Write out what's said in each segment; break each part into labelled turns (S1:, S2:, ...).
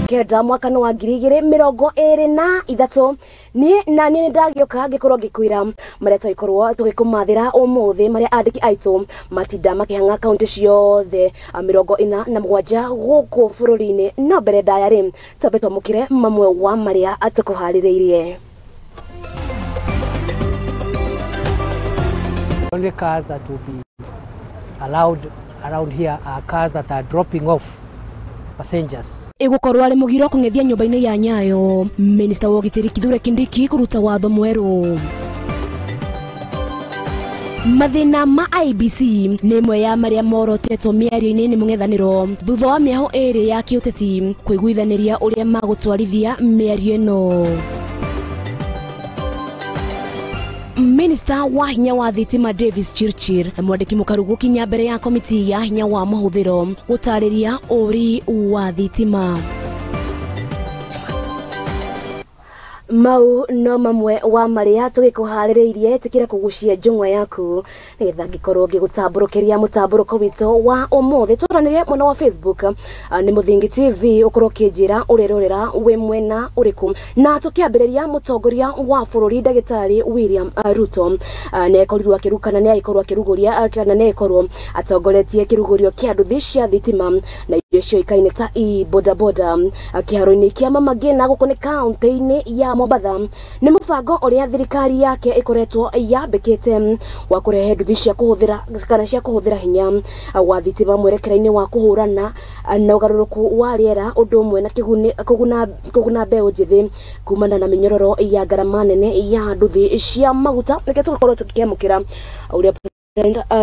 S1: kenda mwaka wa 2023 ni ndagioka ngikorwo ngikwira maria twikorwo tugikumathira umuthi maria andiki aitu matinda makihanga kaunti ciothe 47 guku bururi-ini no mbere ndayari tambe twamukire mamwe wa maria atukuhaririirie.
S2: Only cars that will be allowed around here are cars that are dropping off passengers.
S1: Igukorwo ari mugiro kungethia nyumba-ini ya Nyayo. Minister wa Ugitiri Kithure Kindiki kuruta watho mweru. Mathina ma IBC ni imwe ya maria morotetwo miario-ini ni mung'ethaniro thutha wa miaho eri ya kiuteti kwiguithaniria uria magutwarithia miario ino. Minister wa hinya wa thitima Davis Chirchir mwandiki mukarugu kinya mbere ya komiti ya hinya wa mahuthiro gutariria uri wa thitima. Mau no mamwe wa maria tugikuhaririirie tikira kugucia njungwa yaku nigetha ngikorwo ngigutamburukiria mutamburuko wito wa umuthi turanirie mwena wa Facebook ni Muthingi TV ukorwo kinjira urirorera we mwena uriku na tukiambiriria mutongoria wa bururi Ndagitari William Ruto nekorirwo akirukana ni aikorwo akiruguria kana nekorwo atongoretie kirugurio kia nduthi cia thitima na irio cio ikaine ta bodaboda kiharo-ini kia Mamagina guko ni kaunti-ini ya Mombasa ni mubango uria thirikari yake ikoretwo yambikite wa kurehe nduthi cia kuhuthira kana cia kuhuthira hinya wa thitima mwerekera-ini wa kuhurana na ugaruruku wa riera undu umwe na kuguna mbeu njithi kumana na minyororo ya garama nene ya nduthi cia maguta nike tugakorwo tukiamukira uria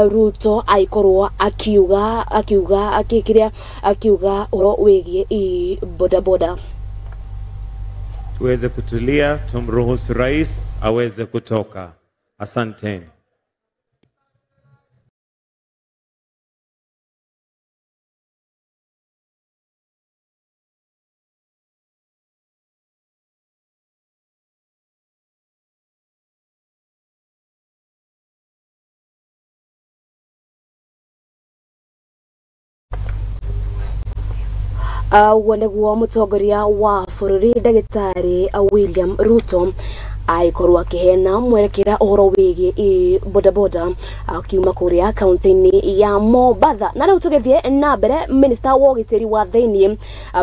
S1: Ruto aikorwo akiuga oro wegie bodaboda.
S3: Tuweze kutulia, tumruhusu rais aweze kutoka. Asanteni.
S1: Waneguo mutongoria wa bururi Ndagitari William Ruto aikorwo akihena mwerekera uhoro wigie bodaboda akiuma kuria kaunti-ini ya Mombasa na riu tugethie na mbere. Minister wa Ugitiri wa thiini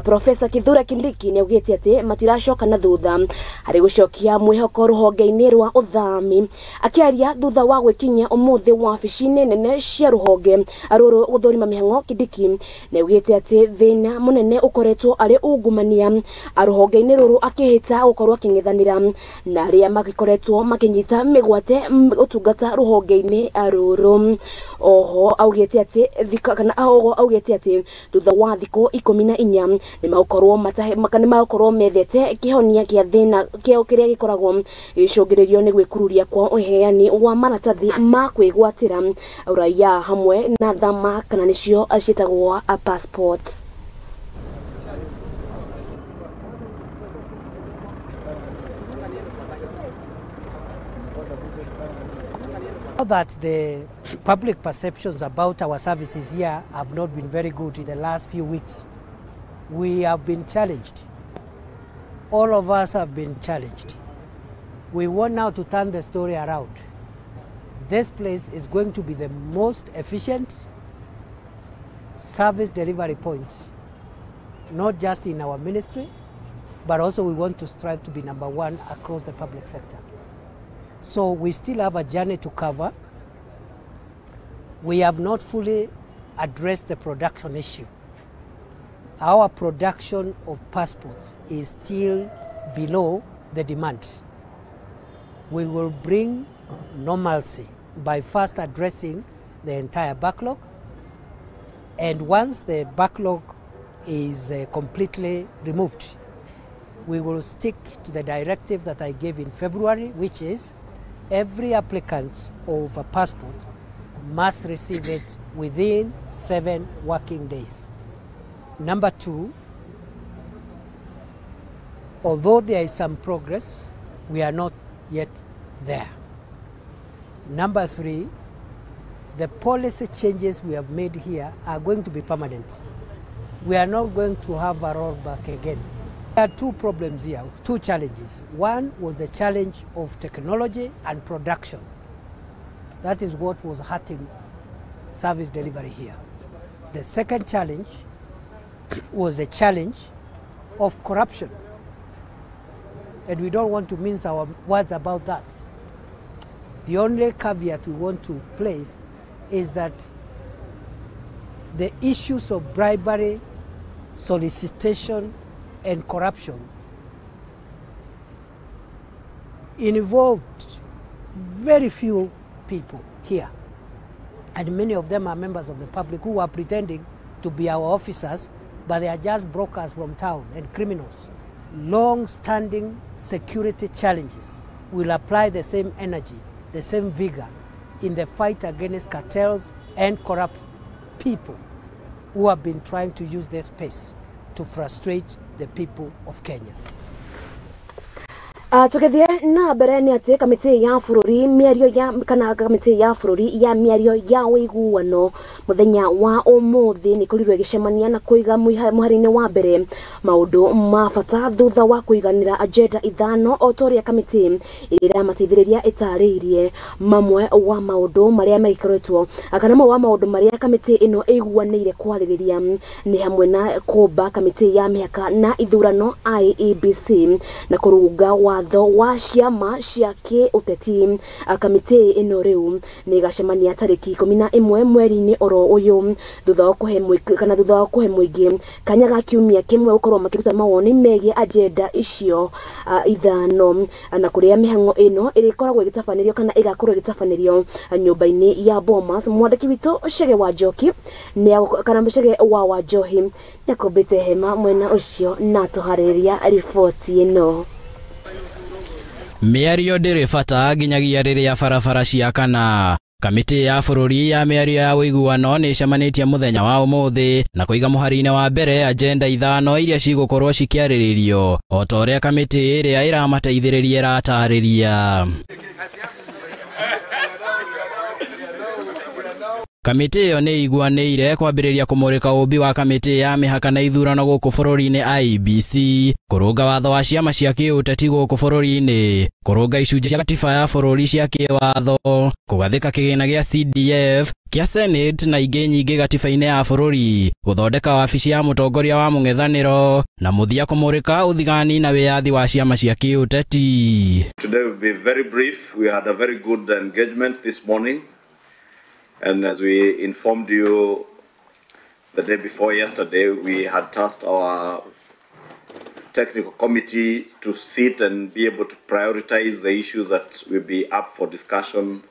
S1: Professor Kithure Kindiki ni ugite ati matiracoka na thutha hari gucokia mwihoko ruhonge-ini rwa uthami akiaria thutha wa gwikinya umuthi wa wabici-ini nene cia ruhonge ruru guthurima mihango. Kindiki ni ugite ati thina munene ukoretwo ari ungumania ruhonge-ini ruru akihita gukorwo aking'ethanira na aria magikoretwo makinyita migwate utungata ruhonge-ini ruru. Oho augite ati thutha wa thiku 14 ni magukorwo methete kihonia kia thina kio kiria gikoragwo gicungiririo ni gwikururia kwa uheani wa maratathi ma kwigwatira uraia hamwe na thama kana nicio acitagwo a passport.
S2: That the public perceptions about our services here have not been very good in the last few weeks. We have been challenged. All of us have been challenged. We want now to turn the story around. This place is going to be the most efficient service delivery point, not just in our ministry, but also we want to strive to be #1 across the public sector. So we still have a journey to cover. We have not fully addressed the production issue. Our production of passports is still below the demand. We will bring normalcy by first addressing the entire backlog, and once the backlog is completely removed, we will stick to the directive that I gave in February, which is every applicant of a passport must receive it within 7 working days. Number 2, although there is some progress, we are not yet there. Number 3, the policy changes we have made here are going to be permanent. we are not going to have a rollback again. There are two problems here, two challenges. One was the challenge of technology and production. That is what was hurting service delivery here. The second challenge was a challenge of corruption. And we don't want to mince our words about that. The only caveat we want to place is that the issues of bribery, solicitation, and corruption involved very few people here. And many of them are members of the public who are pretending to be our officers, but they are just brokers from town and criminals. Long-standing security challenges will apply the same energy, the same vigor in the fight against cartels and corrupt people who have been trying to use this space to frustrate the people of Kenya.
S1: Tugethie na mbere ni ati kamiti ya bururi miario ya kana kamiti ya bururi ya miario ya wiguano muthenya wa umuthi ni kurirwe gicemania na kuiga muharini wa mbere maundu ma bata thutha wa kuiganira agenda ithano otoria kamiti ira matithiriria itariirie mamwe wa maundu maria megikoretwo kana mamwe wa maundu maria kamiti ino iguanire kwaririria ni hamwe na kumba kamiti ya mihaka na ithurano IEBC na kurunga watho wa ciama cia kiuteti. Kamiti ino riu ni gacemania tariki 11 mweri-ini oro uyu thutha wa kuhe muingi kanya ga kiumia kimwe gukorwo makiruta mawoni megie agenda icio ithano na kuria mihango ino irikoragwo igitabanĩrio kana igakorwo igitabanĩrio nyumba-ini ya Bomas. Mwandiki witu Chege wa Njoki ni kana Chege wa Wanjohi ni akumbite hema mwena ucio na tuharĩria riboti ino.
S4: Miario ndiri bata nginyagia riria barabara ciakana. Kamiti ya bururi ya miario ya wiguano ni cemanitie muthenya wa umuthi na kuiga muhari-ini wa mbere agenda ithano iria cigukorwo cikiariririo o ta uria kamiti iria iramateithiriria iratariria. Kamiti iyo ni iguanĩire kwambĩrĩria kũmũrĩka ũmbi wa kamiti ya mĩhaka na ithurano gũkũ bũrũri-inĩ IEBC, kũrũnga watho wa ciama cia kĩũteti gũkũ bũrũri-inĩ, kũrũnga icunjĩ cia gatiba ya bũrũri cia kĩwatho, kũgathĩka kĩgĩna gĩa CDF, kĩa Senate na ingĩ nyingĩ gatiba-inĩ ya bũrũri, gũthondeka wabici ya mũtongoria wa mũng'ethanĩro na mũthia kũmũrĩka ũthigani na wĩyathi wa ciama cia kĩũteti.
S5: Today will be very brief. We had a very good engagement this morning. And as we informed you the day before yesterday, we had tasked our technical committee to sit and be able to prioritize the issues that will be up for discussion,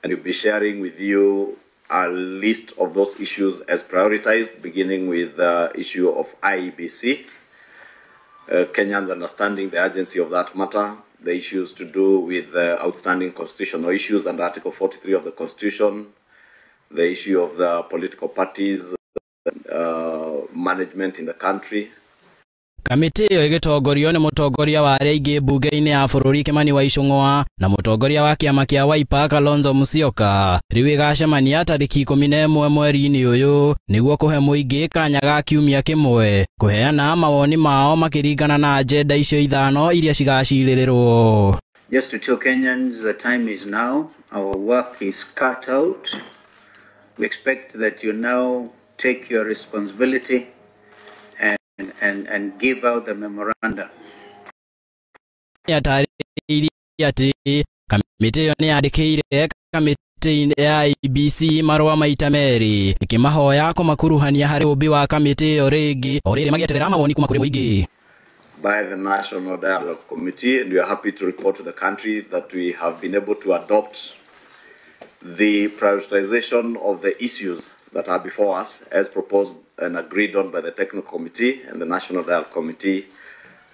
S5: and we'll be sharing with you a list of those issues as prioritized, beginning with the issue of IEBC, Kenyans understanding the urgency of that matter, the issues to do with outstanding constitutional issues under Article 43 of the Constitution, the issue of the political parties, management in the country.
S4: Kamiti iyo igitongorio ni mutongoria wa aria ingi bunge-ini ya bũrũri Kimani wa Icũng'wa na mutongoria wa kiama kia Wiper Kalonzo Musyoka. Riu igacemania tariki 11 mweri-ini uyu niguo kuhe muingi kanya ga kiumia kimwe kuheana mawoni mao makiringana na agenda icio ithano iria cigacirĩrĩrwo.
S6: Just to tell Kenyans, the time is now. Our work is cut out. We expect that you now take your responsibility and give out the memoranda.
S4: Kamiti iyo ni yandĩkĩire kamiti ya IEBC marũa maita merĩ ĩkĩmahoya kũmakuruhania harĩ ũmbi wa kamiti iyo rĩngĩ o rĩrĩ magĩeterera mawoni kuma kũrĩ mũingĩ.
S5: By the National Dialogue Committee, and we are happy to report to the country that we have been able to adopt the prioritization of the issues that are before us as proposed and agreed on by the Technical Committee, and the National Dialogue Committee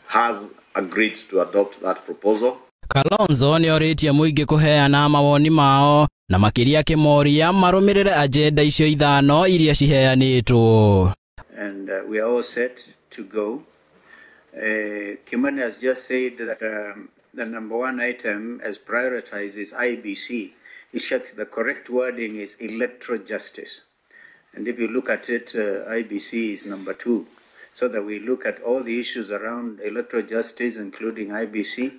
S5: has agreed to adopt that proposal.
S4: Kalonzo ni oritie muingi kuheana mawoni mao na makiria kimoria marumirire agenda icio ithano iria ciheanitwo.
S6: And we are all set to go. Kimani has just said that the number one item as prioritized is IBC. The correct wording is electoral justice. And if you look at it, IBC is number 2. So that we look at all the issues around electoral justice, including IBC,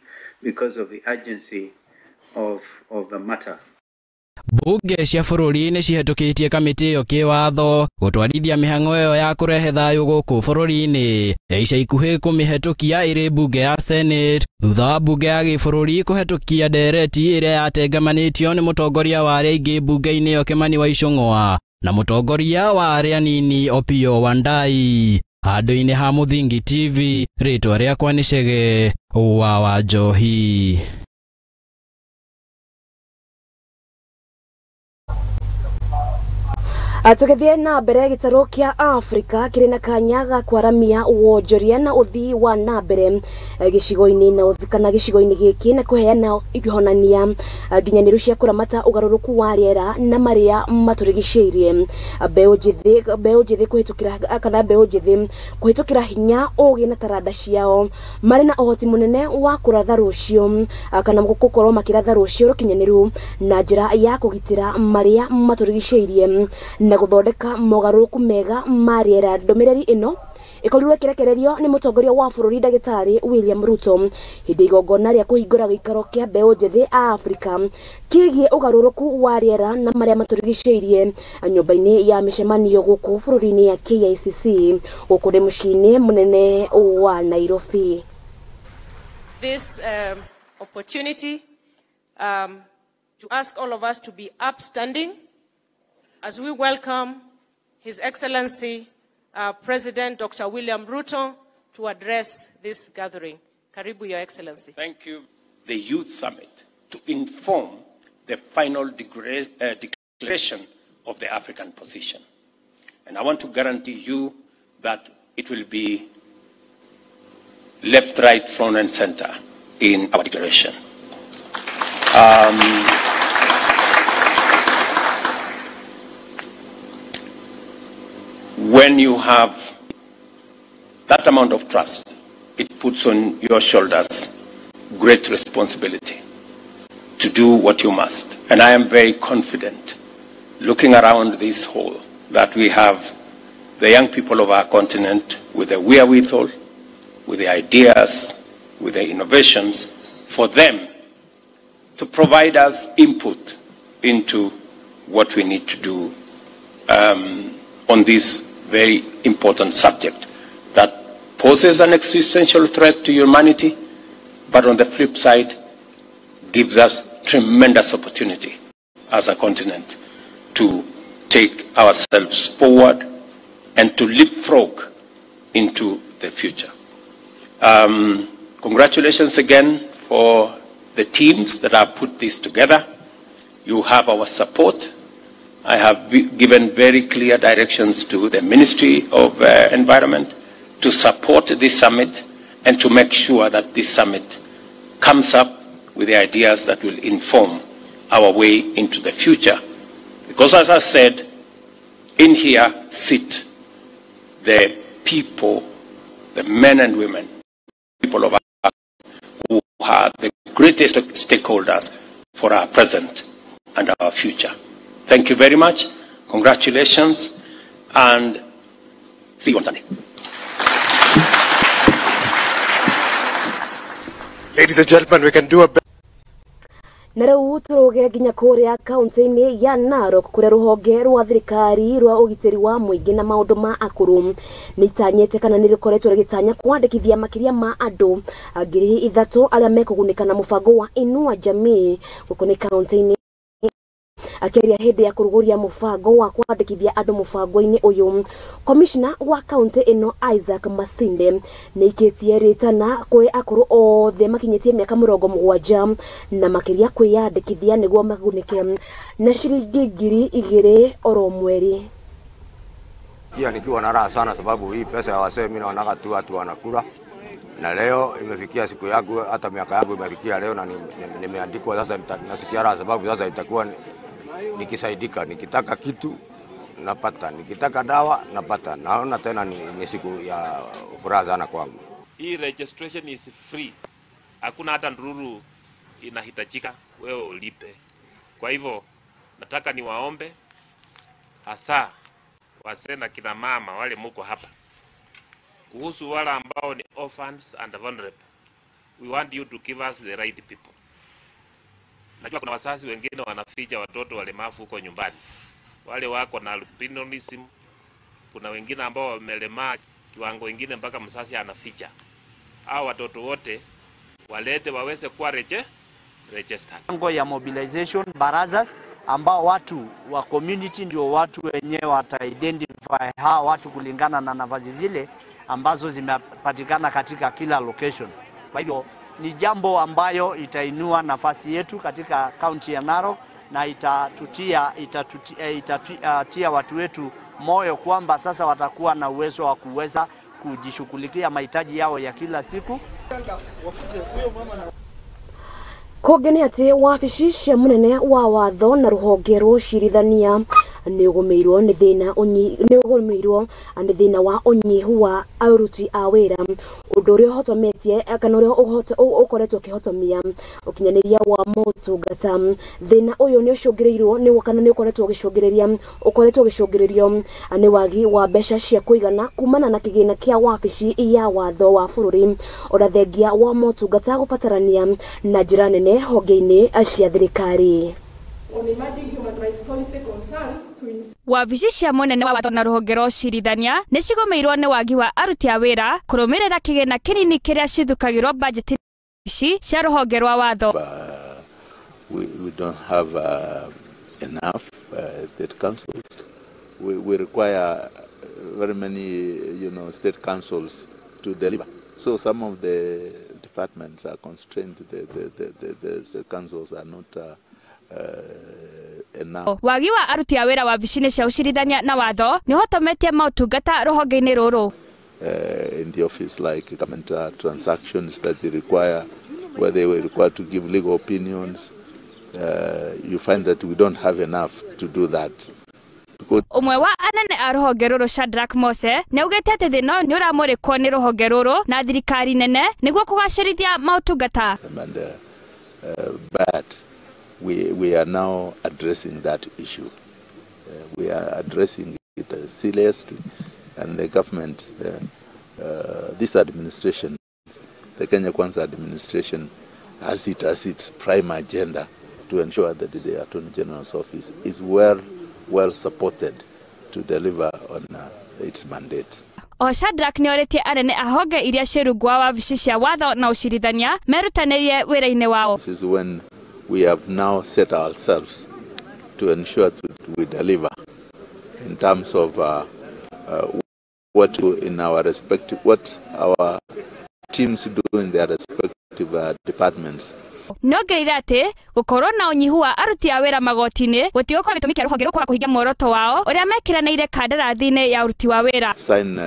S6: because of the urgency of the matter.
S4: Mbunge cia bũrũri nĩ cihetũkĩtie kamĩtĩ ĩyo kĩwatho gũtwarithia mĩhang'o ĩyo ya kũrehe thayũ gũkũ bũrũri-inĩ. Ica ikuhĩ kũmĩhetũkia ĩrĩ mbunge ya Senate thutha wa mbunge ya gĩbũrũri kũhetũkia ndereti ĩrĩa yatengemanĩtio nĩ mũtongoria wa arĩa aingĩ mbunge-inĩ ĩyo Kimani wa Ichung'wa na mũtongoria wa arĩa anini Opiyo Wandayi. Handũ-inĩ ha Mũthingi TV, rĩtwa rĩakwa nĩ Chege wa Njohi.
S1: Atugithie na mbere gitaro kia Afrika kiri na kanya ga kwaramia wonjoria na uthii wa na mbere gicigo-ini na uthikana gicigo-ini giki na kuheana ihonania nginyaniru cia kuramata ugaruruku wa riera na maria maturigiceirie mbeu njithi kuhitukira kana mbeu njithi kuhitukira hinya ugi na taranda ciao mari na uhoti munene wa kuratha rucio kana gukorwo makiratha rucio rukinyaniru na njira ya kugitira maria maturigiceirie na guthondeka mogaruruku mega mariera. Ndomereri ino ikorirwe kirekererio ni mutongoria wa bururi Ndagitari William Ruto hindi igongona ria kuhingura gikaro kia mbeu njithi Afrika kigie ugaruruku wa riera na maria maturigiceirie nyumba-ini ya micemanio guku bururi-ini ya KICC ukuri mucini munene wa Nairobi.
S7: This opportunity to ask all of us to be upstanding as we welcome His Excellency President Dr. William Ruto to address this gathering. Karibu, Your Excellency.
S8: Thank you. The Youth Summit to inform the final declaration of the African position. And I want to guarantee you that it will be left, right, front, and center in our declaration. When you have that amount of trust, it puts on your shoulders great responsibility to do what you must. And I am very confident, looking around this hall, that we have the young people of our continent with the wherewithal, with the ideas, with the innovations, for them to provide us input into what we need to do on this very important subject that poses an existential threat to humanity, but on the flip side, gives us tremendous opportunity as a continent to take ourselves forward and to leapfrog into the future. Congratulations again for the teams that have put this together. You have our support. I have given very clear directions to the Ministry of Environment to support this summit and to make sure that this summit comes up with the ideas that will inform our way into the future. Because as I said, in here sit the people, the men and women, people of our who are the greatest stakeholders for our present and our future. Thank you very much. Congratulations, and see you on Sunday.
S9: Ladies and gentlemen, we can do a bit.
S1: Na rĩu tũrũge nginya kũrĩa kaunti-inĩ ya Narok kũrĩa rũhonge rwa thirikari rwa ũgitĩri wa mũingĩ na maũndũ ma akũrũ nĩitanyĩte kana nĩrĩkoretwo rĩgĩtanya kwandĩkithia makĩria ma andũ ngiri 3 arĩa mekũgunĩka na mũbango wa Inua Jamii gũkũ nĩ kaunti-inĩ. Akiria hindi ya kuruguria mubango wa kwandikithia andu mubango-ini uyu, Commissioner wa kaunti ino Isaac Masinde niikitie ritana kwi akuru othe makinyitie miaka 70 na makiria kwiyandikithia niguo magunike na shilingi 2,000 oro mweri.
S10: Pia nikiwa na raha sana sababu hii pesa ya wasee mimi naona tu watu wanakula, na leo imefikia siku yangu, hata miaka yangu imefikia leo na nimeandikwa. Sasa nasikia raha sababu sasa itakuwa nikisaidika, nikitaka kitu napata, nikitaka dawa napata. Naona tena ni siku ya furaha sana kwangu.
S11: Hii registration is free. Hakuna hata ndururu inahitajika wewe ulipe. Kwa hivyo nataka niwaombe hasa wazee na kina mama wale muko hapa, kuhusu wale ambao ni orphans and vulnerable. We want you to give us the right people. Najua kuna wazazi wengine wanaficha watoto walemavu huko nyumbani, wale wako na albinism. Kuna wengine ambao wamelemaa kiwango wengine mpaka mzazi anaficha. Hao watoto wote walete waweze kuwa registered.
S12: Ngo ya mobilization barazas ambao watu wa community ndio watu wenyewe wata-identify hawa watu kulingana na nafasi zile ambazo zimepatikana katika kila location. Kwa hivyo ni jambo ambayo itainua nafasi yetu katika county ya Narok na itatia watu wetu moyo kwamba sasa watakuwa na uwezo wa kuweza kujishughulikia mahitaji yao ya kila siku.
S1: Kogeni ati wabici cia munene wa watho na ruhonge rwa ucirithania nigumirwo ni thina wa unyihu wa aruti a wira, undu uria uhotometie kana uria ukoretwo ukihotomia ukinyaniria wa motungata. Thina uyu ni ucungirirwo ni kana ni ukoretwo ugicungiririo ni wagi wa mbeca cia kuigana kumana na kigina kia wabici ya watho wa bururi urathengia wa motungata gubatarania na njira nene honge-ini cia thirikari.
S13: Wabici cia munene wa watho na ruhonge rwa ucirithania ni cigomeirwo ni wagi wa aruti a wira kurumirira kigina kinini kiria cithukagirwo budget cia ruhonge rwa watho.
S14: We don't have enough state councils. We require very many, state councils to deliver. So some of the departments are constrained. The state councils are not enough.
S13: Wagi wa aruti a wira wabici-ini cia ucirithania na watho ni hotometie mautungata ruhonge-ini ruru.
S14: In the office, like government transactions that they require, where they were required to give legal opinions, you find that we don't have enough to do that.
S13: Umwe wa anene a ruhonge ruru Shadrack Mose ni ugite ati thina ni uramurikwo ni ruhonge ruru na thirikari nene niguo kugacirithia mautungata.
S14: But we are now addressing that issue. We are addressing it seriously, and the government, this administration, the Kenya Kwanza administration, has it as its prime agenda to ensure that the Attorney General's office is well supported to deliver on its mandate.
S13: Shadrack ni oritie anene a honge iria cirungwa wabici cia watho na ucirithania merutanirie wira-ini wao.
S14: This is when we have now set ourselves to ensure that we deliver in terms of what our teams do in their respective departments.
S13: Nongereire ati gukorwo na unyihu wa aruti a wira magoti-ini gutigokorwo gitumi kia ruhonge rukora kuhingia muoroto wao uria mekiraniire kandarathi-ini ya uruti wa wira.
S14: Sign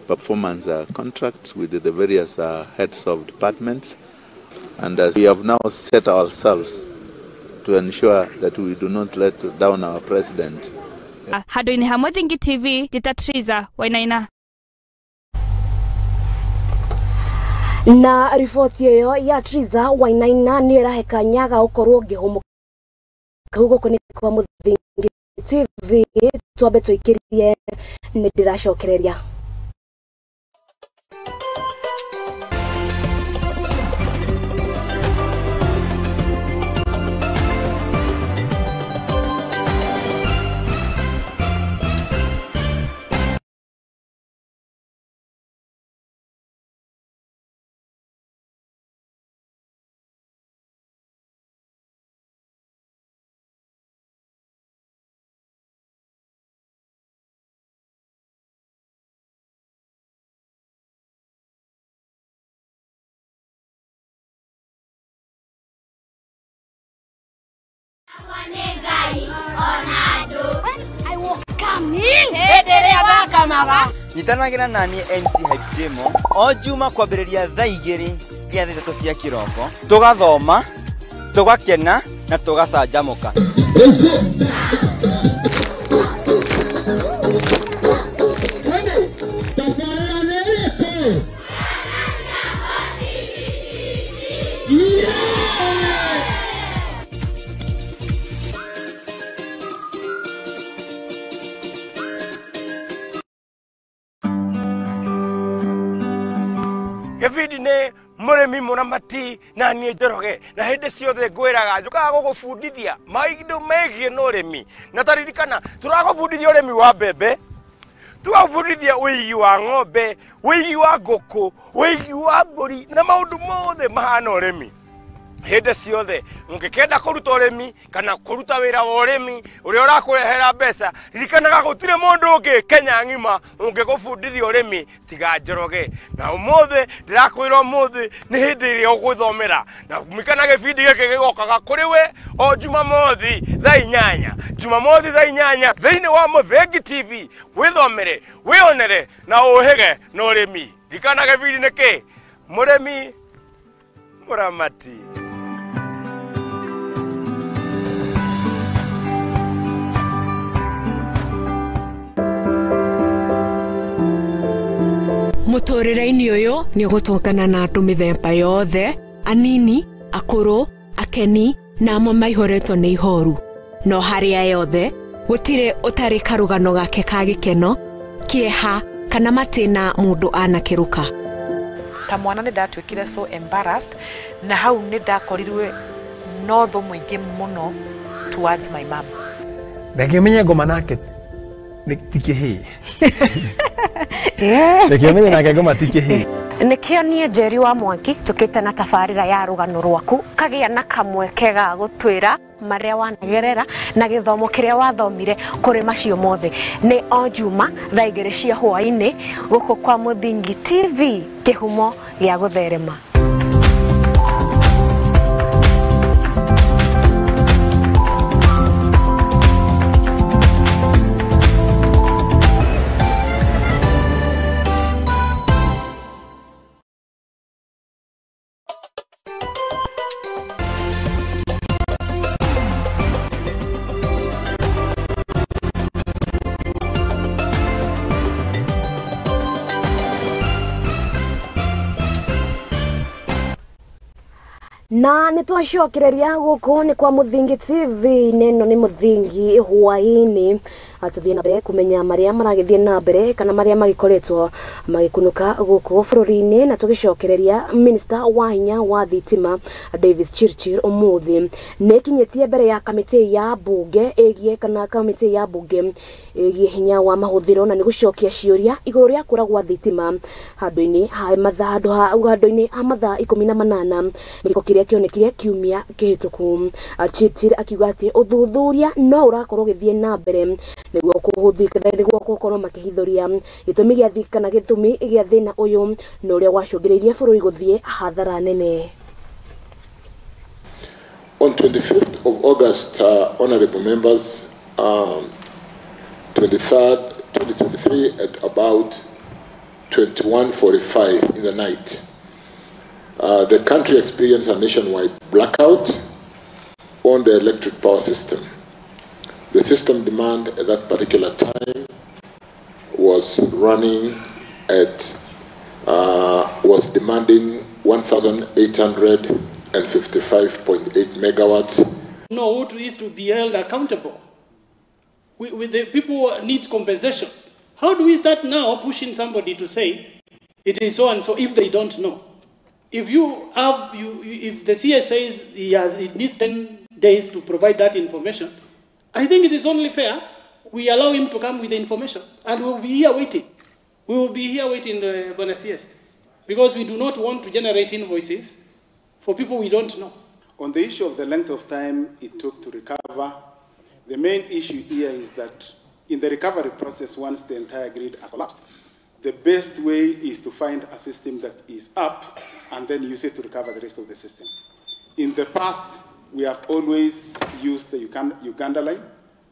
S14: performance contracts with the various heads of departments, and we have now set ourselves to ensure that we do not let down our president.
S13: Handu-ini ha Muthingi TV, Jita Triza Wainaina.
S1: Na ripoti iyo ya Triza Wainaina ni iraheka nyaga ukorwo ngihumu kuguko ni kwa Muthingi TV twabe twikirie ni ndiracokereria.
S15: Nyitanagira nani MC Hype Jemo o juma kwambiriria thaa 2 nginya 3 cia kiroko tugathoma tugakena na tugacanjamuka.
S16: Gĩbindi nĩ mũrĩmi mũramati na niĩ Njoroge, na hĩndĩ ciothe ngwĩraga njũkaga gũgũbundithia maũndũ megiĩ na ũrĩmi. Na taririkana tũragũbundithia ũrĩmi wa mbembe, tũgabundithia ũigi wa ng'ombe, ũigi wa ngũkũ, ũigi wa mbũri na maũndũ mothe mahana ũrĩmi. Hĩndĩ ciothe ũngĩkenda kũruta ũrĩmi kana kũruta wĩra wa ũrĩmi ũrĩa ũrakũrehera mbeca, ririkanaga gũtirĩ mũndũ ũngĩ Kenya ng'ima ũngĩgũbundithia ũrĩmi tiga Njoroge. Na ũmũthĩ ndĩrakwĩra ũmũthĩ nĩ hĩndĩ ĩrĩa ũgũthomera, na kumikana gĩbindi gĩkĩ gĩgokaga kũrĩ we o Jumamothi thaa 8, Jumamothi thaa 8 thĩinĩ wa Mũthingi TV. Wĩthomere, wĩonere na ũhĩge na ũrĩmi. Ririkana gĩbindi nĩ kĩ? Mũrĩmi mũramati.
S17: Mũtũrĩre-inĩ ũyũ nĩ ũgũtũngana na andũ mĩthemba yothe, anini, akũrũ, akeni na amwe maihũrĩtwo nĩ ihoru. No harĩa yothe gũtirĩ ũtarĩ karũgano gake ka gĩkeno, kĩeha kana matĩna mũndũ anakĩruka.
S18: Ta mwana nĩ ndatuĩkire so embarrassed, na hau nĩ ndakorirwe no thũ mũingĩ mũno towards my mom.
S19: Ndakĩmenya ngoma nake tikĩhĩ. Ndakĩmenya nake ngoma tikĩhĩ.
S17: Nĩkĩo niĩ Njeri wa Mwangi tũkĩte na tabarĩra ya rũgano rwaku, kagĩa na kamweke ga gũtwĩra marĩa wanagerera na gĩthomo kĩrĩa wathomire kũrĩ macio mothe. Nĩ o Juma thaa 2 cia hwaĩ-inĩ gũkũ kwa Mũthingi TV, kĩhumo gĩa gũtherema.
S1: Na nitwacokereria gũkũ nĩ kwa Mũthingi TV, neno nĩ Mũthingi Hwaiini. Atũthiĩ na mbere kumenya marĩa maragĩthiĩ na mbere kana marĩa magĩkoretwo magĩkunũka gũkũ bũrũri-inĩ, na tũgĩcokereria Minister wa hinya wa thitima Davis Chirchir ũmũthĩ nĩ kinyĩtie mbere ya kamĩtĩ ya bunge ĩgiĩ kana kamĩtĩ ya bunge ĩgiĩ hinya wa mahũthĩro, na nĩ gũcokia ciũria igũrũ rĩa kũra gwa thitima handũ-inĩ ha mathaa 18 gĩko kĩrĩa kĩonekire kiumia kĩhĩtũku. Chirchir akiuga atĩ ũthuthuria no ũrakorwo ũgĩthiĩ na mbere nĩguo gũkorwo makĩhithoria gĩtũmi gĩa thĩ kana gĩtũmi gĩa thĩna ũyũ na ũrĩa wacũngĩrĩirie bũrũri gũthiĩ hathara nene.
S20: On 25th of August, honorable members, 23rd, 2023 at about 21:45 in the night, the country experienced a nationwide blackout on the electric power system. The system demand at that particular time was running at, was demanding 1,855.8 megawatts.
S21: No, who is to be held accountable? With the people needs compensation. How do we start now pushing somebody to say it is so and so if they don't know? If you have, if the CS says it needs 10 days to provide that information, I think it is only fair we allow him to come with the information, and we will be here waiting. We will be here waiting, CS, because we do not want to generate invoices for people we don't know.
S22: On the issue of the length of time it took to recover, the main issue here is that in the recovery process, once the entire grid has collapsed, the best way is to find a system that is up and then use it to recover the rest of the system. In the past, we have always used the Uganda line.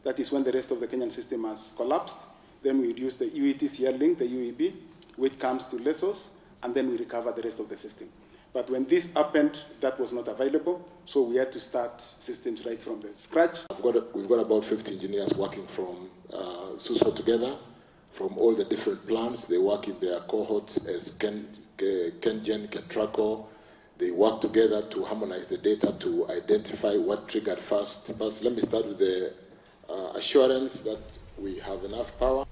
S22: That is when the rest of the Kenyan system has collapsed. Then we would use the UETCL link, the UEB, which comes to Lesos, and then we recover the rest of the system. But when this happened, that was not available, so we had to start systems right from the scratch.
S20: We've got about 50 engineers working from SUSO together, from all the different plants. They work in their cohorts as Kengen, Kentraco. They work together to harmonize the data to identify what triggered first. First, let me start with the assurance that we have enough power.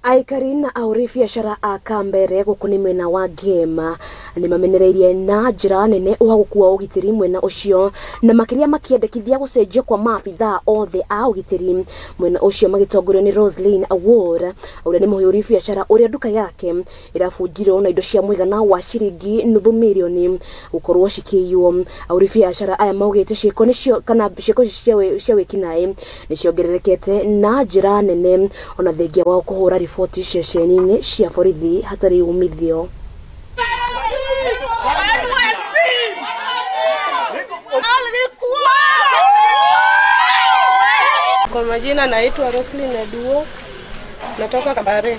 S1: aikari na auri biacara a Kambere gukuni mwena wa Ngema ni mamenereirie na njira nene uhagukua ugitiri mwena ucio na makiria makiendekithia gucenjio kwa maabitha othe a ugitiri mwena ucio magitongorio ni Roslyn Award uria ni muhuri biacara uria nduka yake irabunjirwo na indo cia mwigana wa ciringi nuthu milioni gukorwo cikiywo. Auri biacara aya maugite ciiko nicio kana ciiko cia wikinae niciongererekete na njira nene ona thengia wao kuhura riboti ceceni-inĩ cia borithi hatarĩ umithio.
S2: Kwa majina naitwa Roslyn Award, natoka Kambare.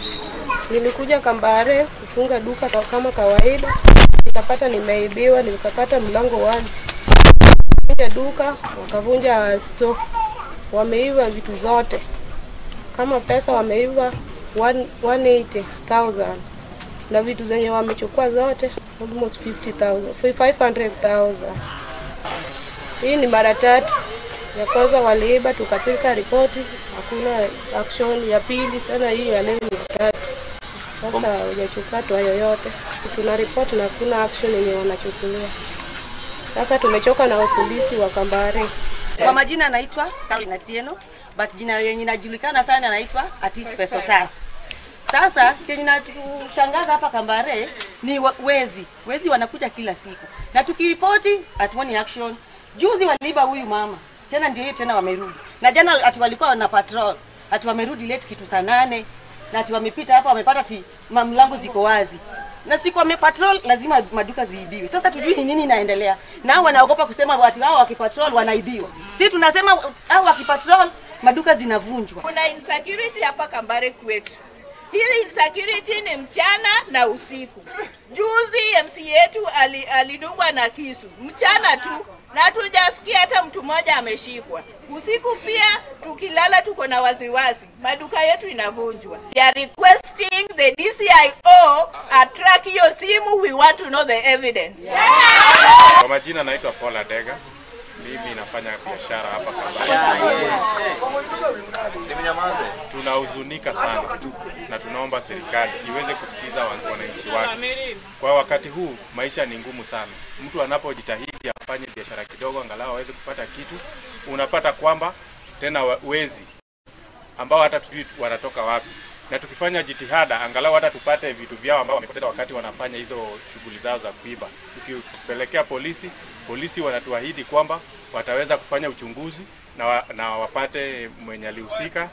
S2: Nilikuja Kambare kufunga duka kama kawaida, nikapata nimeibiwa, nikapata mlango wazi. Vunja duka, wakavunja store, wameiba vitu zote. Kama pesa wameiba 180,000 na vitu zenye wamechukua zote almost 500,000. Hii ni mara tatu. Ya kwanza waliiba, tukapika ripoti, hakuna action. Ya pili sana hii ya leo ni tatu. Sasa hujachukua yoyote. Tuna report na hakuna action yenye wanachukulia. Sasa tumechoka na polisi wa Kambare.
S3: Kwa majina anaitwa Caroline Atieno, but jina lenye linajulikana sana anaitwa Artist Pesotas. Sasa chenye natushangaza hapa Kambare ni wezi wanakuja kila siku. Na tukiripoti hatuoni action. Juzi waliiba huyu mama. Tena ndio hiyo tena wamerudi. Na jana ati walikuwa na patrol. Ati wamerudi late kitu saa 8 na ati wamepita hapa wamepata ati mlango ziko wazi. Na siku wamepatrol lazima maduka ziibiwe. Sasa tujui ni nini inaendelea. Nao wanaogopa kusema watu hao wakipatrol wanaibiwa. Sisi tunasema hao wakipatrol maduka zinavunjwa.
S23: Kuna insecurity hapa Kambare kwetu. Hii insecurity ni mchana na usiku. Juzi MC yetu alidungwa na kisu. Mchana tu. Na hatujasikia hata mtu mmoja ameshikwa. Usiku pia tukilala tuko na waziwazi. Maduka yetu inavunjwa. We are requesting the DCIO track hiyo simu. We want to know the evidence.
S24: Kwa majina naitwa Paula Dega. Mimi nafanya biashara hapa Kambare. Tunahuzunika sana na tunaomba serikali iweze kusikiza wananchi wake. Kwa wakati huu maisha ni ngumu sana. Mtu anapojitahidi afanye biashara kidogo angalau aweze kupata kitu, unapata kwamba tena wezi ambao hata tujui wanatoka wapi. Na tukifanya jitihada angalau hata tupate vitu vyao ambao wamepoteza wakati wanafanya hizo shughuli zao za kuiba. Tukipelekea polisi wanatuahidi kwamba wataweza kufanya uchunguzi na wapate mwenye alihusika.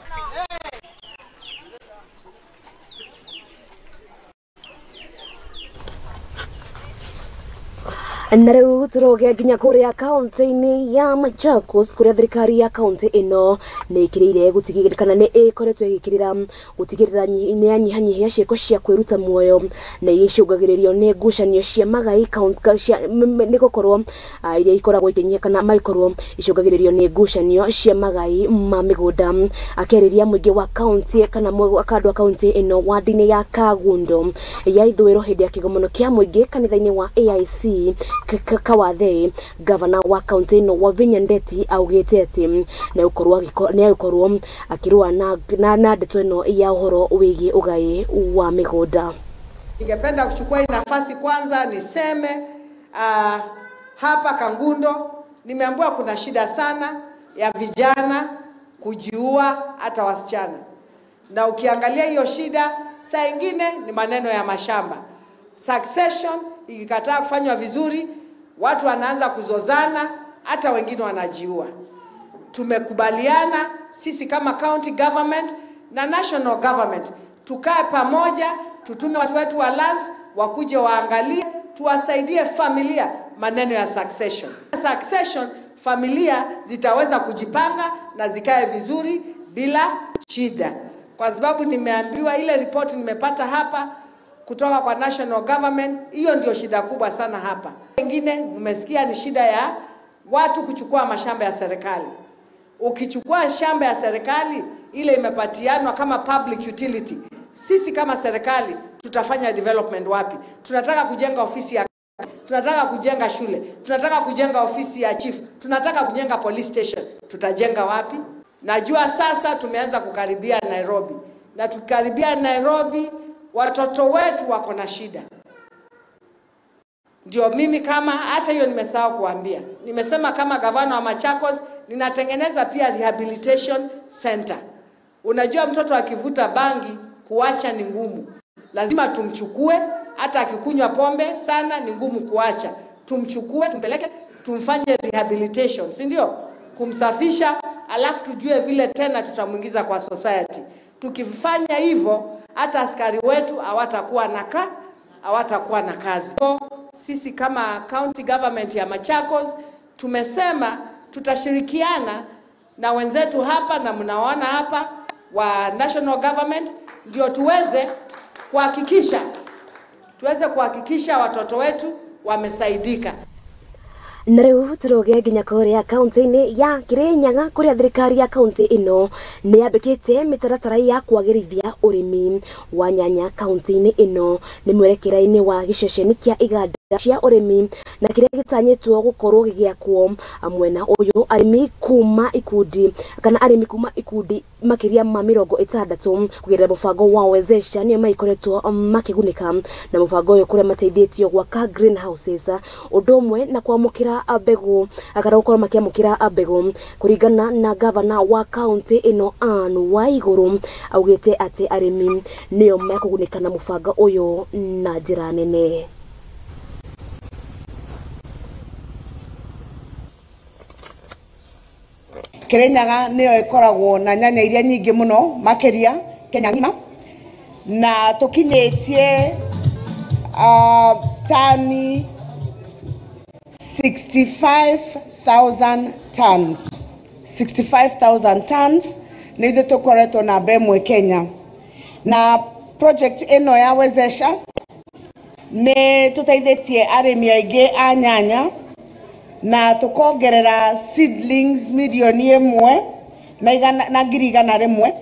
S1: Na riu turoge nginya kuria kaunti-ini ya Machakos kuria thirikari ya kaunti ino ni ikirire gutigirikana ni ikoretwo igikirira gutigirira nyihanyihia ciiko cia kwiruta muoyo na igicungagiririo ni ngucanio cia magai kaunti cia ni gukorwo iria ikoragwo ikinyihia maikorwo icungagiririo ni ngucanio cia magai ma migunda. Akeriria muingi wa kaunti kana akandwa kaunti ino wadi-ini ya Kagundo ya ithwiro hindi ya kigomono kia muingi kanitha-ini wa AIC Kawathe, gavana wa kaunti ino Wavinya Ndeti augite ati ni ukorwo akirua na ndeto ino ya uhoro wigi ugai wa migunda.
S25: Ningependa kuchukua hii nafasi kwanza niseme hapa Kangundo nimeambiwa kuna shida sana ya vijana kujiua hata wasichana. Na ukiangalia hiyo shida saa ingine ni maneno ya mashamba. Succession ikikataa kufanywa vizuri, watu wanaanza kuzozana, hata wengine wanajiua. Tumekubaliana sisi kama county government na national government tukae pamoja, tutume watu wetu wa lands wakuje waangalie, tuwasaidie familia maneno ya succession. Succession familia zitaweza kujipanga na zikae vizuri bila shida. Kwa sababu nimeambiwa ile report nimepata hapa kutoka kwa national government, hiyo ndio shida kubwa sana hapa. Wengine mmesikia ni shida ya watu kuchukua mashamba ya serikali. Ukichukua shamba ya serikali ile imepatianwa kama public utility, sisi kama serikali tutafanya development wapi? Tunataka kujenga ofisi ya, tunataka kujenga shule, tunataka kujenga ofisi ya chief, tunataka kujenga police station. Tutajenga wapi? Najua sasa tumeanza kukaribia Nairobi. na tukikaribia Nairobi watoto wetu wako na shida. Ndio mimi kama hata hiyo nimesahau kuambia. Nimesema kama gavana wa Machakos ninatengeneza pia rehabilitation center. Unajua mtoto akivuta bangi kuacha ni ngumu. Lazima tumchukue, hata akikunywa pombe sana ni ngumu kuacha. Tumchukue, tumpeleke, tumfanye rehabilitation, si ndio? Kumsafisha, alafu tujue vile tena tutamuingiza kwa society. Tukifanya hivyo, hata askari wetu hawatakuwa na kazi. Sisi kama county government ya Machakos tumesema tutashirikiana na wenzetu hapa na mnaona hapa wa national government ndio tuweze kuhakikisha watoto wetu wamesaidika.
S1: Na riu turoge nginya kuria kaunti-ini ya Kirinyaga kuria thirikari ya kaunti ino ni yambikite mitaratara ya kwagirithia urimi wa nyanya kaunti-ini ino ni mwerekera-ini wa giceceni kia iganda cia urimi na kiria gitanyitwo gukorwo gigiakwo mwena uyu arimi kuma ikundi makiria ma 60 kugerera mubango wa wezesha ni maikoretwo makigunika na mubango uyu kuria mateithitio gwaka greenhouses undomwe na kwamukira abegu akara gukorwo makiamukira abegu kuringana na gavana wa county ino Anne Waiguru augite ati arimi niyo makugunika na mubango uyu na njira nene.
S4: Kirinyaga niyo ikoragwo na nyanya iria nyingi muno makiria Kenya ngima na tukinyetie tani 65,000 tons. 65,000 tons ni ithu tukoretwo na bemwe Kenya na project ino ya wezesha ni tutaithitie arimi aingi a nyanya na tukongerera seedlings milioni 1 na ngiri 100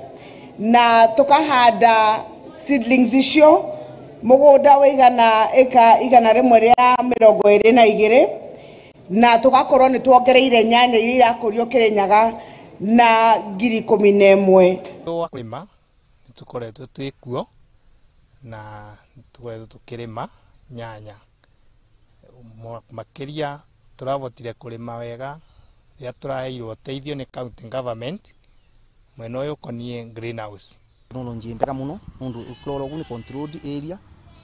S4: na tukahanda seedlings icio mugunda wigana eka 100 ria 22 na tugakorwo ni tuongereire nyanya iria irakurio Kirinyaga na ngiri 11
S19: kurima nitukoretwo twikuo na tukoretwo tukirima nyanya makiria turavotire kurima wega ya turaheirwo teithio ni county government mwena uyu konie greenhouse
S5: technology mbega muno nundu ukurora ugu ni controlled area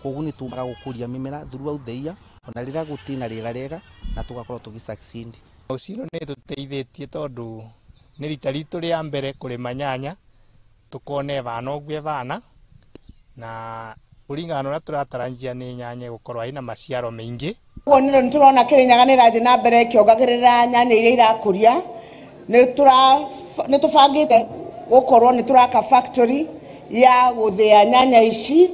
S5: kogu ni tumaga gukuria mimera throughout the year ona rira gutina rira rega na tugakorwo tugisucceed
S19: usino ni tuteithĩtie tondu ni rita ritu ria mbere kurima nyanya tukone vana ogwe vana na kuringana na turatarajia ni nyanya gukorwo ina maciaro maingi.
S4: Wonero niturona Kirinyaga ni rathi na mbere kiongagirira nyanya iria irakuria ni tubangite gukorwo ni turaka factory ya guthia nyanya ici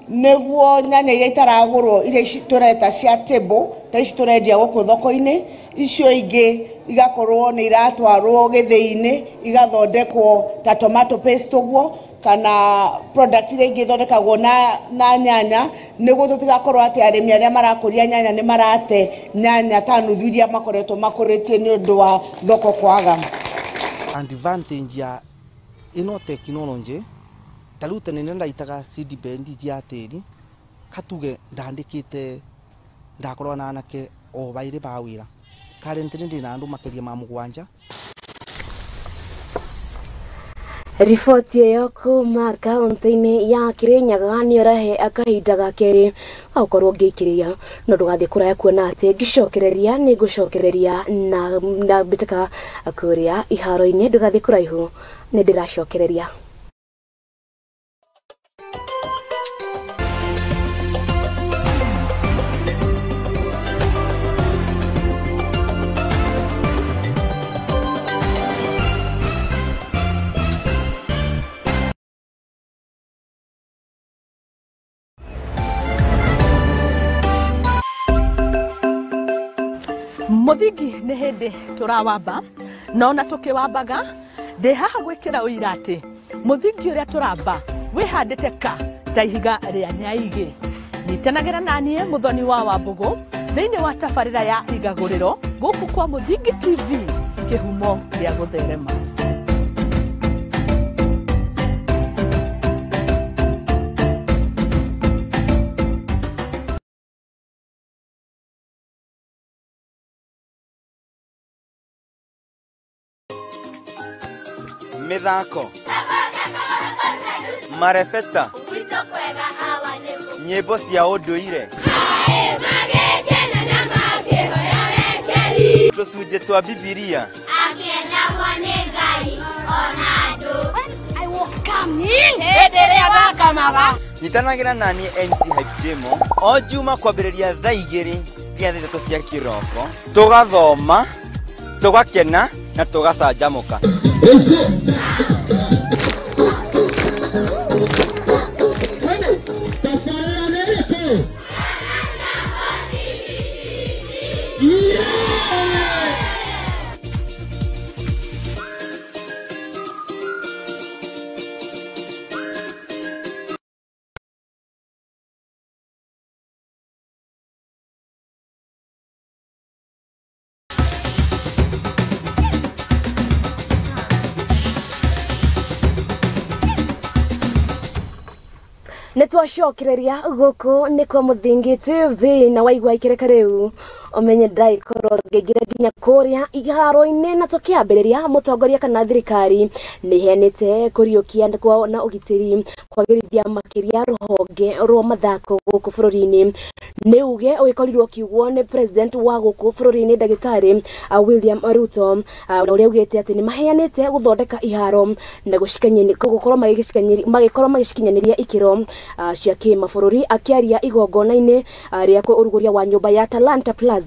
S4: niguo nyanya iria itaragurwo iria tureta cia table ta ici turendia guku thoko-ini icio ingi igakorwo ni iratwarwo githii-ini igathondekwo ta tomato paste uguo kana product iria ingi thondekagwo na nyanya niguo tutigakorwo ati arimi aria marakuria nyanya ni marate nyanya ta nuthu iria makoretwo makuritie ni undu wa thoko kwaga.
S5: Advantage ya ino technology tariu tene ndaitaga seed bed cia tiri katuge ndandikite ndakorwo na anake o baire ba wira currently ndina andu makiria ma 7.
S1: Riboti iyo kuma kaunti-ini ya Kirinyaga ni rahe akahinda gakeri gukorwo ngikiria no ndugathie kuraya kuona ati ngicokereria ni ngucokereria na bitaka akuria iharo-ini ndugathie kuraihu ni ndiracokereria.
S6: Muthingi ni hindi turawamba no na tukiwambaga ndi haha gwikira uira ati muthingi uria turamba wihandite ka ta ihiga ria nyaigi nitanagira nanie muthoni wa Wambugu thiini wa tabarira ya igaguriro guku kwa Muthingi TV kihumo ria gutherema.
S15: mithako marefeta nyimbo cia unduire tucunjĩ twa bibilia nyitanagira nani MC Hype Jemo o juma kwambĩrĩria thaa 2 cia thito cia kiroko tugathoma tugakena na tugacanjamũka.
S1: Nitwacokereria guku ni kwa Muthingi TV na waigua ikereka riu omenye ndaikoro ngegira nginya kuria iharo-ini na tukiambiriria mutongoria kana thirikari nihenete kuriukia na ugitiri kwagirithia makiria ruhonge rwa mathako guku bururi-ini ni uge wikorirwo kiugwo ni president wa guku bururi-ini Ndagitari William Ruto uria ugite ati ni maheanite guthondeka iharo na gukorwo magikinyanĩria ikiro cia kimabũrũri akiaria igongona-ini ria uruguria wa nyumba ya Talanta Plaza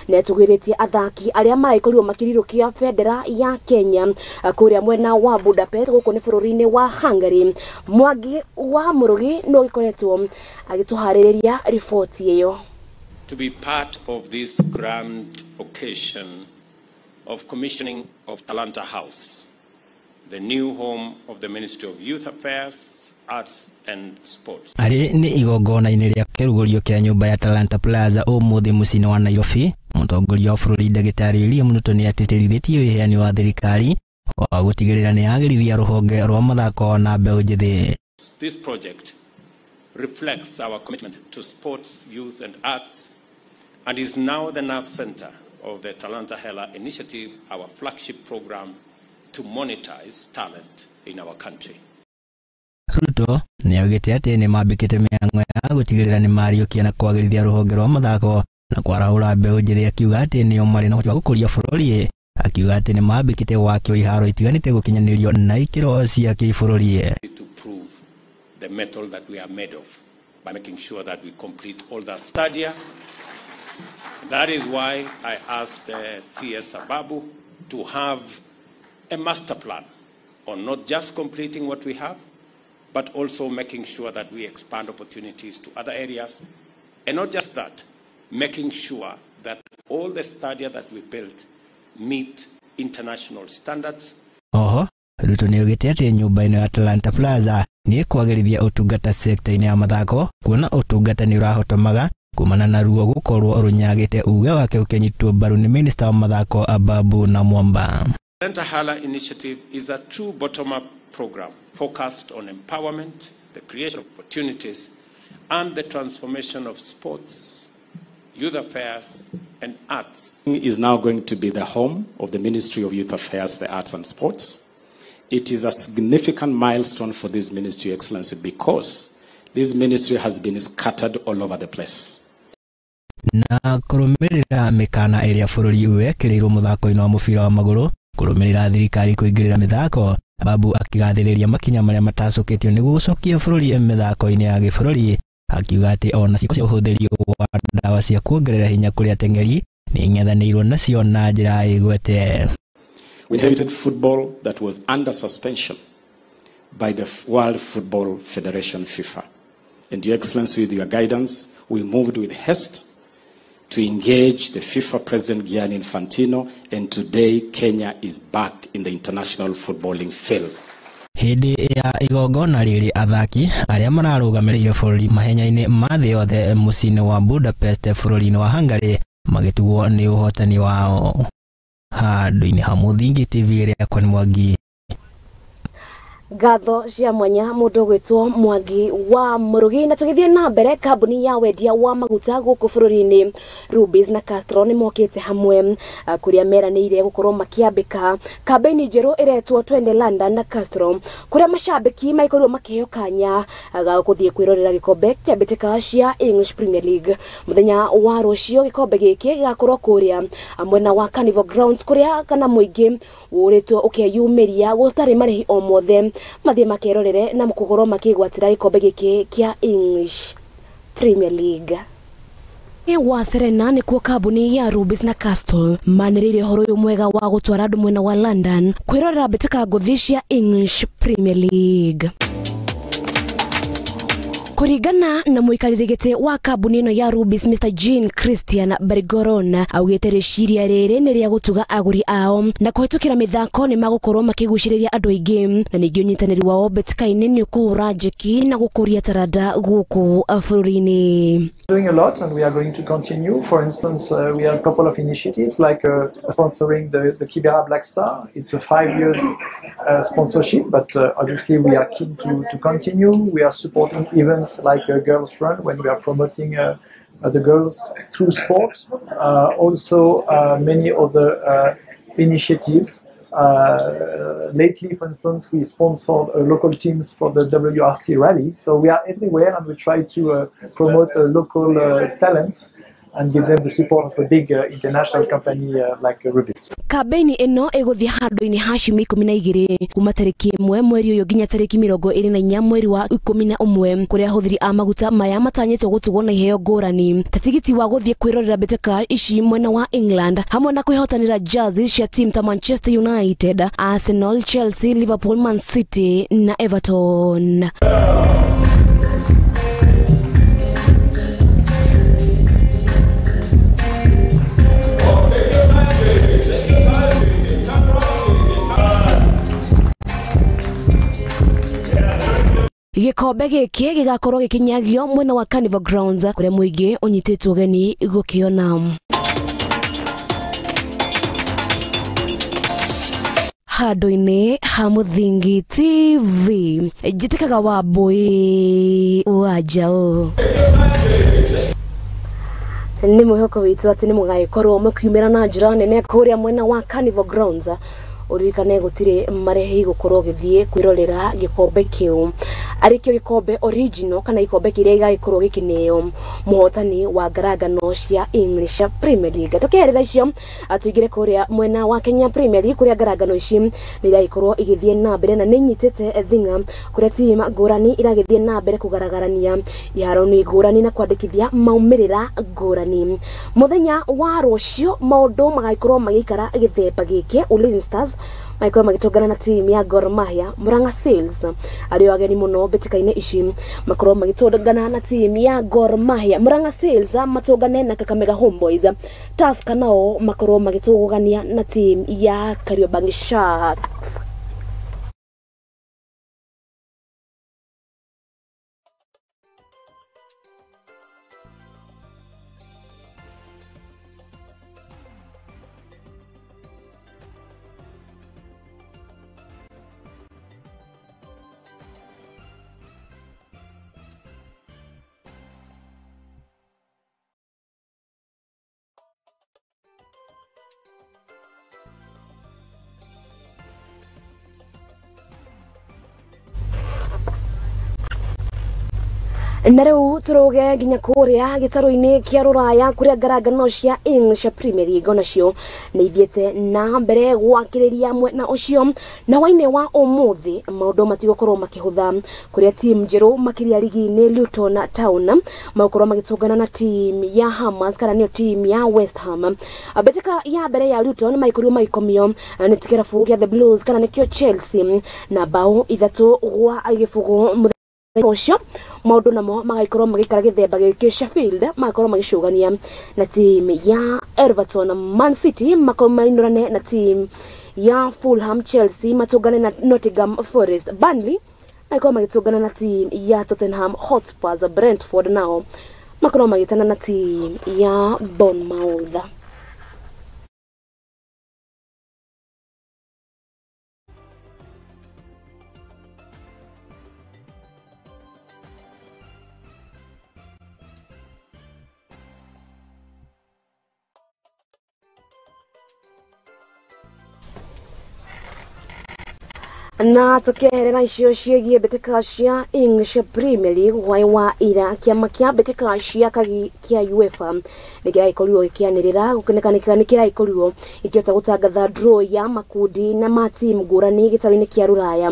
S1: netugiritie athaki aria maraikorirwo makirirũkia bendera ya Kenya kuria mwena wa Budapest guku ni bururi-ini wa Hungary. Mwangi wa Murugi no gikoretwo agituharĩrĩria riboti iyo.
S7: To be part of this grand occasion of commissioning of Talanta House, the new home of the Ministry of Youth Affairs, Arts and Sports.
S8: Ari ni igongona-ini ria kirugurio kia nyumba ya Talanta Plaza umuthi mucini wa Nairobi. Mutongoria wa bururi Ndagitari William Ruto ni atĩtĩrithĩtie wĩheani wa thirikari wa gutigĩrĩra ni yagĩrithia ruhonge rwa mathako na mbeũ njĩthĩ.
S7: This project reflects our commitment to sports, youth and arts and is now the nerve center of the Talanta Hela initiative, our flagship program to monetize talent in our country.
S8: Ruto ni augite ati ni mambikite mĩhang'o ya gutigĩrĩra ni mariũkia na kwagĩrithia ruhonge rwa mathako na kwarahũra mbeũ njĩthĩ, akiuga ati nĩo marĩ na ũhoti wa gũkũria bũrũri, akiuga ati ni mambikite wakio iharo itiganĩte gũkinyanĩrio na ikĩro cia kĩbũrũri.
S7: To prove the metal that we are made of by making sure that we complete all the stadia. That is why I asked CS Sababu to have a master plan on not just completing what we have, but also making sure that we expand opportunities to other areas. And not just that, making sure that all the stadia that we built meet international standards.
S8: Oho, Ruto ni ugite ati nyumba ino ya Talanta Plaza ni kwagĩrithia utungata sekta-ini ya mathako, kuona utungata ni urahotomaga kumana na ruo gukorwo runyagite uge wake ukenyitwo mbaru ni Minister wa mathako Ababu na Mwamba.
S7: Talanta Hala initiative is a true bottom-up program focused on empowerment, the creation of opportunities, and the transformation of sports, youth affairs, and arts.
S9: Is now going to be the home of the Ministry of Youth Affairs, the Arts and Sports. It is a significant milestone for this ministry, Excellency, because this ministry has been scattered all over the place.
S8: Na kurumirira mikana ĩrĩa bũrũri wekĩrĩirwo mũthako-inĩ wa mũbira wa magũrũ kurumirira thirikari kuingĩrĩra mĩthako, Babu akigathĩrĩria makinya marĩa matacũkĩtio nĩguo gũcokia bũrũri mĩthako-inĩ ya gĩbũrũri, akiuga atĩ ona ciĩko cia ũhũthĩri wa ndawa cia kuongerera hinya kũrĩ ateng'eri nĩ ing'ethanĩirwo nacio na njĩra ĩgwete.
S9: We inherited football that was under suspension by the World Football Federation, FIFA. And Your Excellency, with your guidance, we moved with haste to engage the FIFA President Gianni Infantino, and today Kenya is back in the international footballing field.
S8: Hindi ya igongona rĩrĩ athaki arĩa mararũgamĩrĩire bũrũri mahenya-inĩ ma thĩ yothe mũciĩ-inĩ wa Budapest bũrũri-inĩ wa Hungary magĩtugwo nĩ ũhotani wao. Handũ-inĩ ha Muthingi TV ĩrĩa kwa Mwangi.
S1: Gatho cia mwanya mundu gwitwo Mwangi wa Murugi na tugithie na mbere kambuni ya wendia wa maguta guku bururi-ini Rubis na Castro ni mokite hamwe kuria meranire gukorwo makiambika kambeini njeru iretwo twende London na Castro kuria macambiki maikorwo makihokanya ga kuthie kwirorera gikombe kia mbitĩka cia English Premier League muthenya wa rucio gikombe giki gigakorwo kuria mwena wa Carnival Grounds kuria kana muingi uritwo ukiyumiria gutari marihi o mothe mathie makerorere na mukugoro makigwatira gikombe giki kia English Premier League. Wa Serena ni kuo kambuni ya Rubis na Castle manirire horo uyu mwega wa gutwara andu mwena wa London kwirorera mbitĩka nguthi cia English Premier League. Kurigana na muikarire wa kambuni ino ya Rubis Mr. Jean Christian Barigorona augite riciria riri ni ria gutuga aguri ao na kuhitukira mithako ni magukorwo makiguciriria andu aingi na ningi unyitaniri wao mbitĩka-ini ni ukuhura njeki na gukuria taranda guku bururi-ini.
S10: Doing a lot and we are going to continue. For instance, we have a couple of initiatives like sponsoring the Kibera Black Star. It's a 5 years sponsorship, but obviously we are keen to continue. We are supporting events like Girls Run when we are promoting the girls through sport. Also many other initiatives. Lately, for instance, we sponsored local teams for the WRC rally. So we are everywhere and we try to promote local talents and give them the support of a big international company like Rubis.
S1: Kambeini ino iguthie handu-ini ha ciumia 12 kuma tariki 1 mweri uyu nginya tariki 24 mweri wa 11 kuria ahuthiri a maguta maya matanyitwo gutugwo na iheo ngurani ta tigiti wa guthie kwirorera mbitĩka ici mwena wa England hamwe na kwihotanira jerseys cia team ta Manchester United, Arsenal, Chelsea, Liverpool, Man City na Everton. Gikombe giki gigakorwo gikinyagio mwena wa Carnival Grounds kuria muingi unyititwo geni gukiona. Handu-ini ha Muthingi TV njitĩkaga Wambui Njau. Ni mwihoko witu ati ni mugaikorwo mukiumira na njira nene kuria mwena wa Carnival Grounds uririkane gutire marehi gukorwo githie kwirorera gikombe kiu arikio gikombe original kana gikombe kiria igagikorwo gikineo muhotani wa ngaragano cia English Premier League. Tukerera icio atuigire kuria mwena wa Kenya Premier League kuria ngaragano ici ni iragikorwo igithie na mbere na ni nyitete thinga kuria timu ngurani iragithie na mbere kugaragarania iharo-ini ngurani na kwandikithia maumirira ngurani. Muthenya wa rucio maundu magagikorwo magikara githemba giki Ulinzi Stars maiko magitongana na timu ya Gor Mahia. Murang'a Seals ario ageni muno mbitĩka-ini ici makorwo magitongana na timu ya Gor Mahia. Murang'a Seals matongane na Kakamega Homeboys. Tusker nao makorwo magitongania na timu ya Kariobangi Sharks. Na riu turoge nginya kuria gitaro-ini kia ruraya kuria ngaragano cia English Premier League onacio ni ithiete na mbere gwakiriria mwena ucio na waine wa umuthi maundu matigokorwo makihutha kuria timu njeru makiria ligi-ini Luton Town makorwo magitongana na timu ya Hammers kana niyo timu ya West Ham. Mbitĩka ya mbere ya Luton maikorio maikomio ni tikirafu kia the Blues kana nikio Chelsea na bao 3-0 ucio maundu namo magaikorwo magikara githemba giki. Sheffield magakorwo magicugania na timu ya Everton. Man City makomainurane na timu ya Fulham. Chelsea matongane na Nottingham Forest. Burnley magakorwo magitongana na timu ya Tottenham Hotspur. Brentford nao makorwo magitana na timu ya Bournemouth. Na tukiherera icio ciĩgiĩ mbĩtĩka cia English Premier League hwaĩ wa ira kĩama kĩa mbĩtĩka cia kia UEFA nĩkĩraikorirwo gĩkĩanĩrĩra gũkenekanika nĩkĩraikorirwo gĩkĩhota gũtangatha draw ya makundi na matimu ngũrani gĩtarũ-inĩ kĩa Rũraya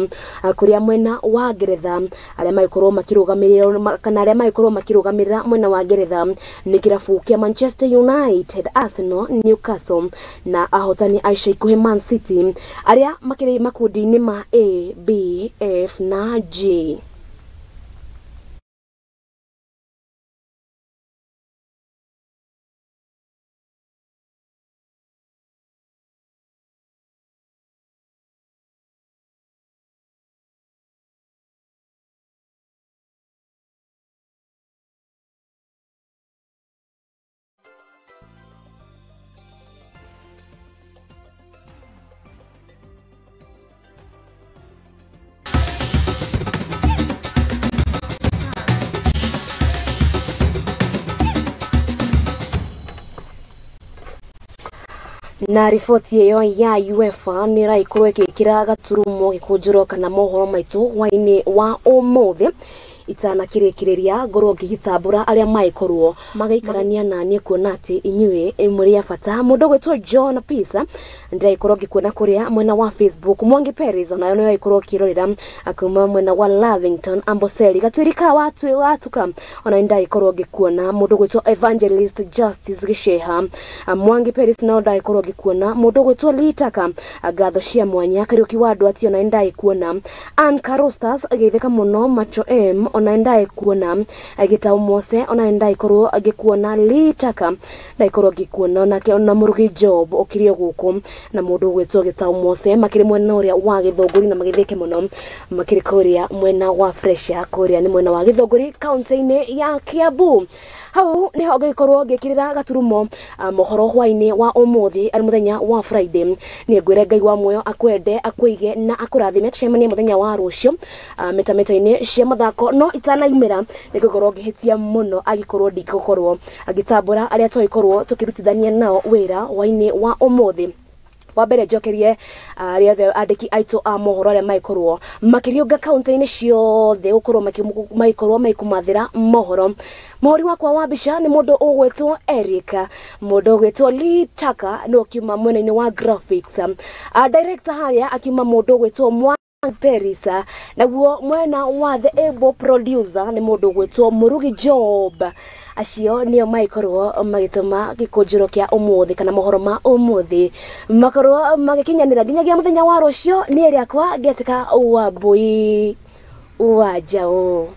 S1: kũrĩa mwena wa Ngeretha arĩa magĩkorwo makĩrũgamĩrĩra kana arĩa magĩkorwo makĩrũgamĩrĩra mwena wa Ngeretha nĩ kĩrabu kĩa Manchester United, Arsenal, Newcastle na ahotani aica ikuhĩ Man City arĩa makĩrĩ makundi-inĩ ma A, B, F na G. Na riboti ĩyo ya UEFA nĩ raikorwo ĩkĩkĩra gaturumo gĩkũnjũro kana mohoro maitũ hwaĩ-inĩ wa ũmũthĩ itanakĩrĩkĩrĩria ngorwo ngĩgĩtambũra arĩa maikorwo magaikarania na niĩ kuona atĩ inyuĩ mũrĩ ya bata. Mũndũ gwĩtwo John Pisa ndĩraikorwo ngĩkuona kũrĩa mwena wa Facebook. Mwangi Paris onayo nĩ raikorwo kĩrorera akuma mwena wa Lavington Amboseli gatuĩrika watuka ona ndaikorwo ngĩkuona mũndũ gwĩtwo Evangelist Justice Gĩceha. Mwangi Paris no ndaikorwo ngĩkuona mũndũ gwĩtwo Litaka ngatho cia mwanya Kariuki wa andũ ati ona ndaikuona Ann Carostas agĩtheka mũno Macho M ona ndaikuona agĩtau Mose ona ndaikorwo agĩkuona Litaka ndaikorwo ngĩkuona nake ona Murugi Job okirio gũkũ na mũndũ gwĩtwo gĩtau Mose makĩrĩ mwena ũrĩa wa Gĩthũngũri na magĩtheke mũno makĩrĩ kũrĩa mwena wa Fresha kũrĩa nĩ mwena wa Gĩthũngũri kaunti-inĩ ya Kiambu. Hau nĩ ho ngĩkorwo ngĩkĩrĩra gaturumo mohoro hwaĩ-inĩ wa ũmũthĩ arĩ mũthenya wa Friday. Nĩ ngwĩre Ngai wa muoyo akwende akũige na akũrathime tũcemanie mũthenya wa rũciũ metameta-inĩ cia mathako no itanaimĩra nĩ ngũkorwo ngĩhĩtia mũno agĩkorwo ndingĩkorwo agĩtambũra arĩa tũgĩkorwo tũkĩrutithania nao wĩra hwaĩ-inĩ wa ũmũthĩ. Wa mbere njokerie arĩa andĩki aitũ a mohoro arĩa maikorwo makĩriũnga kaunti-inĩ ciothe gũkorwo maikorwo maikumathĩra mohoro. Mũhori wakwa wa mbica nĩ mũndũ ũgwĩtwo Erika, mũndũ ũgwĩtwo Litaka no kiuma mwena-inĩ wa graphics. Director harĩa akiuma mũndũ ũgwĩtwo Mwangi Paris, naguo mwena wa the able producer nĩ mũndũ ũgwĩtwo Murugi Job. Acio nĩo maikorwo magĩtũma gĩkũnjũro kĩa ũmũthĩ kana mohoro ma ũmũthĩ makorwo magĩkinyanĩra nginyagia mũthenya wa rũciũ. Niĩ rĩakwa ngĩtĩka Wambui Njau.